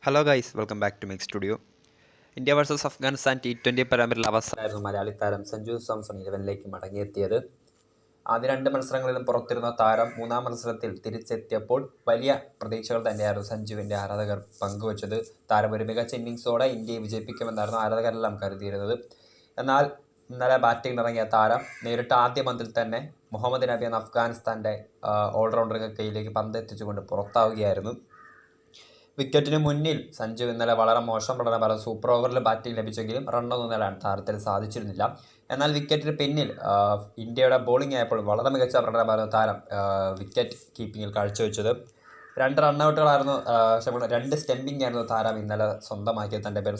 Hello guys, welcome back to Mic Studio. India versus Afghanistan T20 പരമ്പരയിൽ അവസാനമായിരുന്നു മലയാളി താരം സഞ്ജു സാംസൺ 11ലേക്ക് മടങ്ങിയെത്തിയത്. ആദ്യ രണ്ട് മത്സരങ്ങളിലും പുറത്തിരുന്ന താരം മൂന്നാം മത്സരത്തിൽ തിരിച്ചെത്തിയപ്പോൾ വലിയ പ്രതീക്ഷകൾ തന്നെയായിരുന്നു സഞ്ജുവിൻ്റെ ആരാധകർ പങ്കുവച്ചത്. താരം ഒരു മികച്ച ഇന്നിങ്സോടെ ഇന്ത്യയെ വിജയിപ്പിക്കുമെന്നായിരുന്നു ആരാധകരെല്ലാം കരുതിയിരുന്നത്. എന്നാൽ ഇന്നലെ ബാറ്റിംഗിനിറങ്ങിയ താരം നേരിട്ട് ആദ്യ പന്തിൽ തന്നെ മുഹമ്മദ് നബി എന്ന അഫ്ഗാനിസ്ഥാൻ്റെ ഓൾറൗണ്ടറുടെ കയ്യിലേക്ക് പന്ത് എത്തിച്ചുകൊണ്ട് പുറത്താവുകയായിരുന്നു. വിക്കറ്റിന് മുന്നിൽ സഞ്ജു ഇന്നലെ വളരെ മോശം പ്രകടനം, സൂപ്പർ ഓവറിൽ ബാറ്റിംഗ് ലഭിച്ചെങ്കിലും റണ്ണൊന്നും നേടാൻ താരത്തിന് സാധിച്ചിരുന്നില്ല. എന്നാൽ വിക്കറ്റിന് പിന്നിൽ ഇന്ത്യയുടെ ബോളിംഗ് ആയപ്പോൾ വളരെ മികച്ച പ്രകടനമായിരുന്നു താരം വിക്കറ്റ് കീപ്പിങ്ങിൽ കാഴ്ചവെച്ചത്. 2 റണ്ണൗട്ടുകളായിരുന്നു, 2 സ്റ്റംപിംഗ് ആയിരുന്നു താരം ഇന്നലെ തൻ്റെ പേര്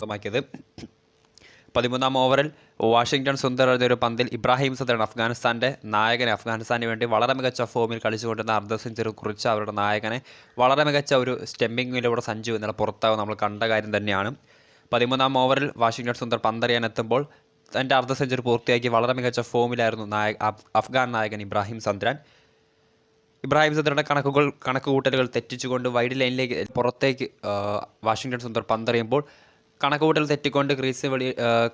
13ാം ഓവറിൽ വാഷിംഗ്ടൺ സുന്ദർ എന്നൊരു പന്തിൽ ഇബ്രാഹിം സദറാണ് അഫ്ഗാനിസ്ഥാൻ്റെ നായകനെ അഫ്ഗാനിസ്ഥാന് വേണ്ടി വളരെ മികച്ച ഫോമിൽ കളിച്ചുകൊണ്ടിരുന്ന അർദ്ധ സെഞ്ചുറി കുറിച്ച അവരുടെ നായകനെ വളരെ മികച്ച ഒരു സ്റ്റെമ്പിങ്ങിലൂടെ സഞ്ജു ഇന്നലെ പുറത്താവും നമ്മൾ കണ്ട കാര്യം തന്നെയാണ്. 13ാം ഓവറിൽ വാഷിംഗ്ടൺ സുന്ദർ പന്തെറിയാനെത്തുമ്പോൾ തൻ്റെ അർദ്ധ സെഞ്ചുറി പൂർത്തിയാക്കി വളരെ മികച്ച ഫോമിലായിരുന്നു അഫ്ഗാൻ നായകൻ ഇബ്രാഹിം സന്ദ്രയുടെ കണക്കുകൂട്ടലുകൾ തെറ്റിച്ചുകൊണ്ട് വൈഡ് ലൈനിലേക്ക് പുറത്തേക്ക് വാഷിംഗ്ടൺ സുന്ദർ പന്തെറിയുമ്പോൾ കണക്കുകൂട്ടൽ തെറ്റിക്കൊണ്ട്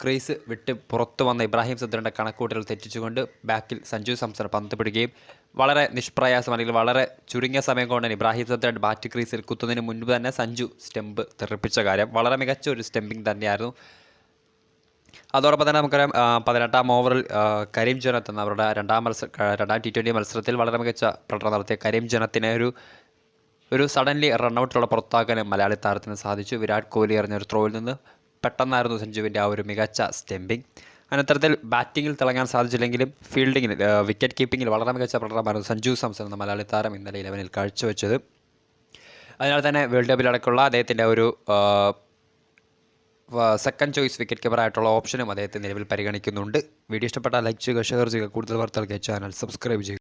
ക്രീസ് വിട്ട് പുറത്തു വന്ന ഇബ്രാഹിം സന്ദ്രയുടെ കണക്കുകൂട്ടൽ തെറ്റിച്ചുകൊണ്ട് ബാക്കിൽ സഞ്ജു സാംസൺ പന്ത് പിടിക്കുകയും വളരെ നിഷ്പ്രയാസം അല്ലെങ്കിൽ വളരെ ചുരുങ്ങിയ സമയം കൊണ്ട് തന്നെ ഇബ്രാഹിം സന്ദ്രൻ ബാറ്റ് ക്രീസിൽ കുത്തുന്നതിന് മുൻപ് തന്നെ സഞ്ജു സ്റ്റെമ്പ് തെറിപ്പിച്ച കാര്യം വളരെ മികച്ച ഒരു സ്റ്റെമ്പിംഗ് തന്നെയായിരുന്നു. അതോടൊപ്പം തന്നെ നമുക്കറിയാം 18ാം ഓവറിൽ കരീം ജനത്ത് എന്ന അവരുടെ രണ്ടാം T20 മത്സരത്തിൽ വളരെ മികച്ച പ്രകടനം നടത്തിയ കരീം ജനത്തിനെ ഒരു സഡൻലി റണ്ണൗട്ടിലുള്ള പുറത്താക്കാനും മലയാളി താരത്തിന് സാധിച്ചു. വിരാട് കോഹ്ലി എറിഞ്ഞൊരു ത്രോയിൽ നിന്ന് പെട്ടെന്നായിരുന്നു സഞ്ജുവിൻ്റെ ആ ഒരു മികച്ച സ്റ്റെമ്പിംഗ്. അനന്തരത്തിൽ ബാറ്റിങ്ങിൽ തിളങ്ങാൻ സാധിച്ചില്ലെങ്കിലും ഫീൽഡിങ്ങിൽ വിക്കറ്റ് കീപ്പിങ്ങിൽ വളരെ മികച്ച പ്രകടനമായിരുന്നു സഞ്ജു സാംസൺ എന്ന മലയാളി താരം ഇന്നലെ 11ൽ കാഴ്ചവെച്ചത്. അതിനാൽ തന്നെ വേൾഡ് കപ്പിലടക്കമുള്ള അദ്ദേഹത്തിൻ്റെ ഒരു സെക്കൻഡ് ചോയ്സ് വിക്കറ്റ് കീപ്പറായിട്ടുള്ള ഓപ്ഷനും അദ്ദേഹത്തെ നിലവിൽ പരിഗണിക്കുന്നുണ്ട്. വീഡിയോ ഇഷ്ടപ്പെട്ടാൽ ലൈക്ക് ചെയ്യുക, ഷെയർ ചെയ്യുക. കൂടുതൽ വാർത്തകൾക്ക് ചാനൽ സബ്സ്ക്രൈബ് ചെയ്യുക.